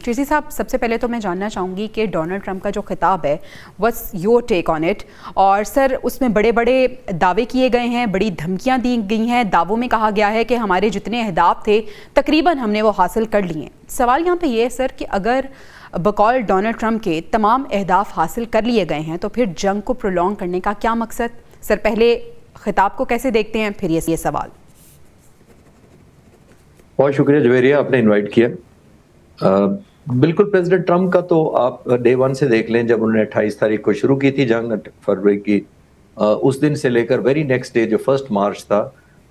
चिश्ती साहब, सबसे पहले तो मैं जानना चाहूँगी कि डोनाल्ड ट्रंप का जो खिताब है, what's your take on it? और सर, उसमें बड़े बड़े दावे किए गए हैं, बड़ी धमकियाँ दी गई हैं, दावों में कहा गया है कि हमारे जितने अहदाफ थे तकरीबन हमने वो हासिल कर लिए। सवाल यहाँ पे ये है सर कि अगर बकौल डोनाल्ड ट्रंप के तमाम अहदाफ हासिल कर लिए गए हैं तो फिर जंग को प्रोलॉन्ग करने का क्या मकसद? सर, पहले खिताब को कैसे देखते हैं, फिर ये सवाल। बहुत शुक्रिया जवेरिया, आपने इनवाइट किया। बिल्कुल, प्रेसिडेंट ट्रंप का तो आप डे वन से देख लें, जब उन्होंने 28 तारीख को शुरू की थी जंग फरवरी की, उस दिन से लेकर वेरी नेक्स्ट डे जो 1 मार्च था,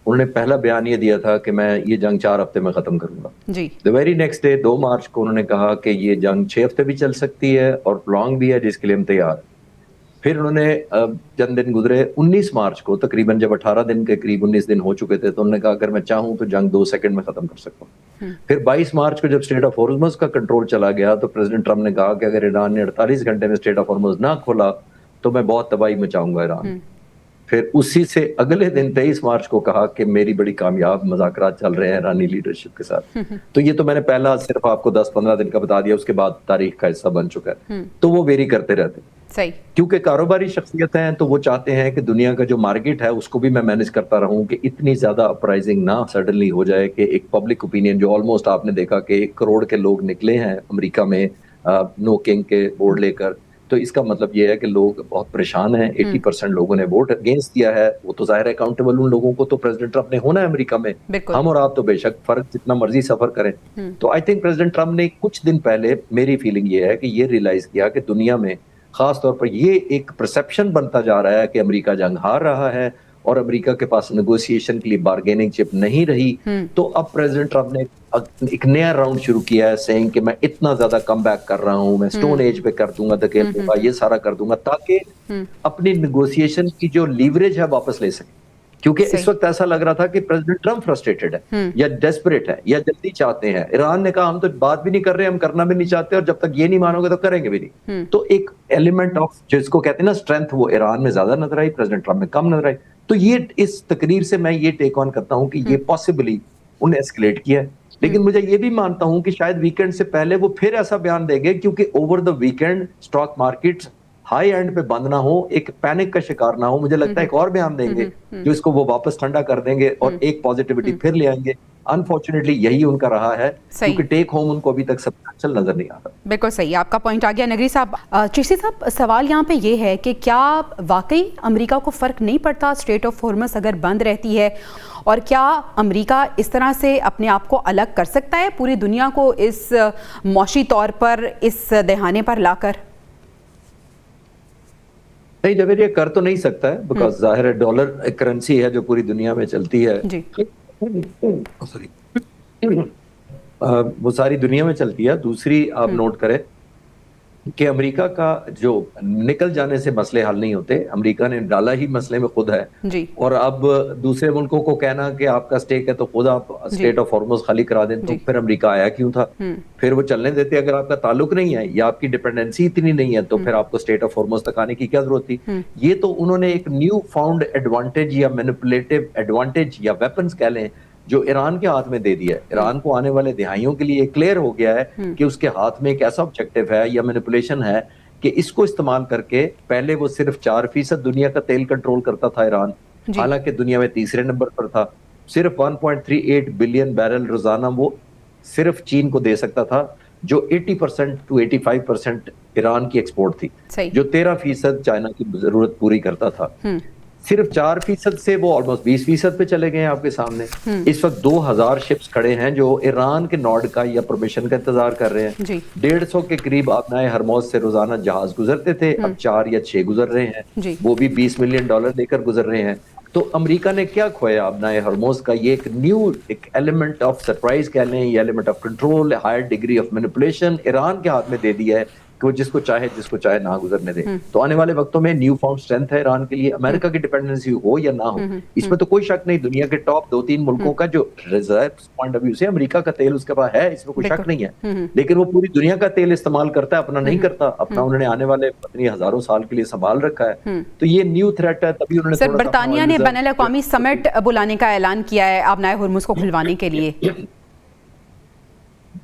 उन्होंने पहला बयान ये दिया था कि मैं ये जंग 4 हफ्ते में खत्म करूंगा जी। द वेरी नेक्स्ट डे 2 मार्च को उन्होंने कहा कि ये जंग 6 हफ्ते भी चल सकती है और लॉन्ग भी है, जिसके लिए हम तैयार हैं। फिर उन्होंने चंद दिन गुजरे, 19 मार्च को तकरीबन जब 18 दिन के करीब 19 दिन हो चुके थे, तो उन्होंने कहा अगर मैं चाहूं तो जंग 2 सेकंड में खत्म कर सकता हूं। फिर 22 मार्च को जब स्ट्रेट ऑफ हॉर्मुज़ का कंट्रोल चला गया, तो प्रेसिडेंट ट्रंप ने कहा कि अगर ईरान ने 48 घंटे में स्ट्रेट ऑफ हॉर्मुज़ ना खोला तो मैं बहुत तबाही मचाऊंगा ईरान। फिर उसी से अगले दिन 23 मार्च को कहा कि मेरी बड़ी कामयाब मुज़ाकरात चल रहे हैं ईरानी लीडरशिप के साथ। तो ये तो मैंने पहला सिर्फ आपको 10-15 दिन का बता दिया, उसके बाद तारीख का हिस्सा बन चुका है। तो वो वेरी करते रहते हैं सही, क्योंकि कारोबारी शख्सियत हैं, तो वो चाहते हैं कि दुनिया का जो मार्केट है उसको भी मैं मैनेज करता रहूं, कि इतनी ज्यादा अपराइजिंग ना सडनली हो जाए कि एक पब्लिक ओपिनियन जो ऑलमोस्ट आपने देखा कि 1 करोड़ के लोग निकले हैं अमेरिका में नो किंग के बोर्ड लेकर, तो इसका मतलब ये है कि लोग बहुत परेशान हैं। 80% लोगों ने वोट अगेंस्ट दिया है। वो तो जाहिर है अकाउंटेबल उन लोगों को तो प्रेसिडेंट ट्रंप ने होना है अमेरिका में। हम और आप तो बेशक फर्क जितना मर्जी सफर करें। तो आई थिंक प्रेसिडेंट ट्रंप ने कुछ दिन पहले, मेरी फीलिंग ये है कि ये रियलाइज किया कि दुनिया में खास तौर पर ये एक परसेप्शन बनता जा रहा है कि अमेरिका जंग हार रहा है और अमेरिका के पास नेगोशिएशन के लिए बार्गेनिंग चिप नहीं रही। तो अब प्रेसिडेंट ट्रंप ने एक नया राउंड शुरू किया है, सेइंग कि मैं इतना ज्यादा कम बैक कर रहा हूं, मैं स्टोन एज पे कर दूंगा, धकेल दूंगा, ये सारा कर दूंगा, ताकि अपनी नेगोशिएशन की जो लीवरेज है वापस ले सके। क्योंकि इस वक्त ऐसा लग रहा था कि प्रेसिडेंट ट्रंप फ्रस्ट्रेटेड है या डेस्परेट है या जल्दी चाहते हैं। ईरान ने कहा हम तो बात भी नहीं कर रहे, हम करना भी नहीं चाहते, और जब तक ये नहीं मानोगे तो करेंगे भी नहीं। तो एक एलिमेंट ऑफ जिसको कहते हैं ना स्ट्रेंथ, वो ईरान में ज्यादा नजर आई, प्रेसिडेंट ट्रंप में कम नजर आई। तो ये इस तकरीर से मैं ये टेक ऑन करता हूं कि ये पॉसिबली उन्हें एस्केलेट किया है। लेकिन मुझे ये भी मानता हूं कि शायद वीकेंड से पहले वो फिर ऐसा बयान देंगे, क्योंकि over the weekend stock markets high and पे बंद ना हो, एक पैनिक का शिकार ना हो। मुझे लगता है एक और बयान देंगे जो इसको वो वापस ठंडा कर देंगे और एक पॉजिटिविटी फिर ले आएंगे। अनफॉर्चुनेटली यही उनका रहा है, क्योंकि टेक होम उनको अभी तक सब्सटेंशियल नजर नहीं आता। बिल्कुल सही, आपका पॉइंट आ गया नगरी साहब। चिश्ती साहब, सवाल यहाँ पे ये है कि क्या वाकई अमेरिका को फर्क नहीं पड़ता स्ट्रेट ऑफ हॉर्मुज़ अगर बंद रहती है, और क्या अमेरिका इस तरह से अपने आप को अलग कर सकता है पूरी दुनिया को इस मौशी तौर पर, इस दहाने पर लाकर? नहीं जब ये कर तो नहीं सकता है, बिकॉज जाहिर है डॉलर एक करेंसी है जो पूरी दुनिया में चलती है जी। वो सारी दुनिया में चलती है। दूसरी आप नोट करें कि अमेरिका का जो निकल जाने से मसले हल नहीं होते, अमेरिका ने डाला ही मसले में खुद है जी। और अब दूसरे मुल्कों को कहना कि आपका स्टेक है तो खुद आप स्टेट ऑफ हॉर्मुज़ खाली करा दें, तो फिर अमेरिका आया क्यों था? फिर वो चलने देते। अगर आपका ताल्लुक नहीं है या आपकी डिपेंडेंसी इतनी नहीं है, तो फिर आपको स्टेट ऑफ हॉर्मुज़ तक आने की क्या जरूरत थी? ये तो उन्होंने एक न्यू फाउंड एडवांटेज या मैनिपुलेटिव एडवांटेज या वेपन्स कह लें, जो ईरान के हाथ में दे दिया है। ईरान को आने वाले दिहाइयों के लिए क्लियर हो गया है कि उसके हाथ में एक ऐसा ऑब्जेक्टिव है या मैनिपुलेशन है कि इसको इस्तेमाल करके, पहले वो सिर्फ 4% दुनिया का तेल कंट्रोल करता था ईरान, हालांकि दुनिया में तीसरे नंबर पर था। सिर्फ 1.38 बिलियन बैरल रोजाना वो सिर्फ चीन को दे सकता था, जो 80% to 85% ईरान की एक्सपोर्ट थी, जो 13% चाइना की जरूरत पूरी करता था। सिर्फ 4% से वो ऑलमोस्ट 20% पे चले गए हैं आपके सामने। इस वक्त 2000 शिप्स खड़े हैं जो ईरान के नॉर्ड का या परमिशन का इंतजार कर रहे हैं। 150 के करीब आपनाए हरमौज से रोजाना जहाज गुजरते थे, अब 4 या 6 गुजर रहे हैं, वो भी $20 मिलियन लेकर गुजर रहे हैं। तो अमेरिका ने क्या खोया आपनाए हरमौज का? ये एक न्यू एक एलिमेंट ऑफ सरप्राइज कह लें, ये element of control, higher degree of manipulation Iran के हाथ में दे दिया है कि वो जिसको चाहे ना गुजरने दे। तो आने वाले वक्तों में न्यू फाउंड स्ट्रेंथ है ईरान के लिए, अमेरिका की डिपेंडेंसी हो या ना हो, इसमें तो कोई शक नहीं। दुनिया के टॉप 2-3 मुल्कों का जो रिजर्व पॉइंट ऑफ व्यू से अमेरिका का तेल उसके पास है, इसमें कोई शक नहीं है। लेकिन वो पूरी दुनिया का तेल इस्तेमाल करता है, अपना नहीं करता। अपना उन्होंने आने वाले पत्नी हजारों साल के लिए संभाल रखा है। तो ये न्यू थ्रेट है। तभी उन्होंने सर, बरतानिया ने बैनुल अक़वामी समिट बुलाने का ऐलान किया है आबनाए हॉर्मुज़ को खुलवाने के लिए।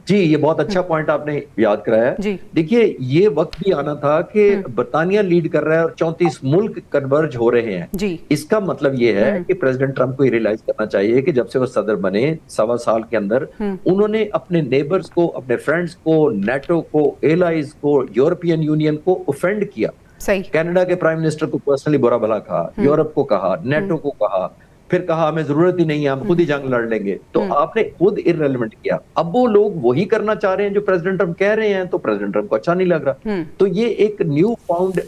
जी, ये बहुत अच्छा पॉइंट आपने याद कराया। जी। देखिए, ये वक्त भी आना था कि बरतानिया लीड कर रहा है और 34 मुल्क कन्वर्ज हो रहे हैं। जी। इसका मतलब ये है कि प्रेसिडेंट ट्रंप को ये रियलाइज करना चाहिए कि जब से वो सदर बने 1.25 साल के अंदर उन्होंने अपने नेबर्स को, अपने फ्रेंड्स को, नेटो को, एलाइज को, यूरोपियन यूनियन को ऑफेंड किया। सही। कनाडा के प्राइम मिनिस्टर को पर्सनली बुरा भला कहा, यूरोप को कहा, नेटो को कहा, फिर कहा हमें जरूरत ही नहीं है, हम खुद ही जंग लड़ लेंगे। तो आपने खुद इररिलेवेंट किया। अब वो लोग वही करना चाह रहे हैं जो प्रेसिडेंट ट्रंप कह रहे हैं, तो प्रेसिडेंट ट्रंप को अच्छा नहीं लग रहा। तो ये एक न्यू फाउंड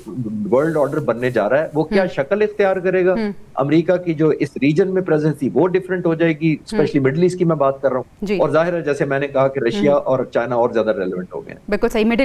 वर्ल्ड ऑर्डर बनने जा रहा है। वो क्या शक्ल इख्तियार करेगा? अमेरिका की जो इस रीजन में प्रेजेंस थी वो डिफरेंट हो जाएगी, स्पेशली मिडिल ईस्ट की मैं बात कर रहा हूँ। जी। और जाहिर है, जैसे मैंने कहा कि रशिया और चाइना और ज्यादा रेलेवेंट हो गए हैं। बिल्कुल सही। मिडिल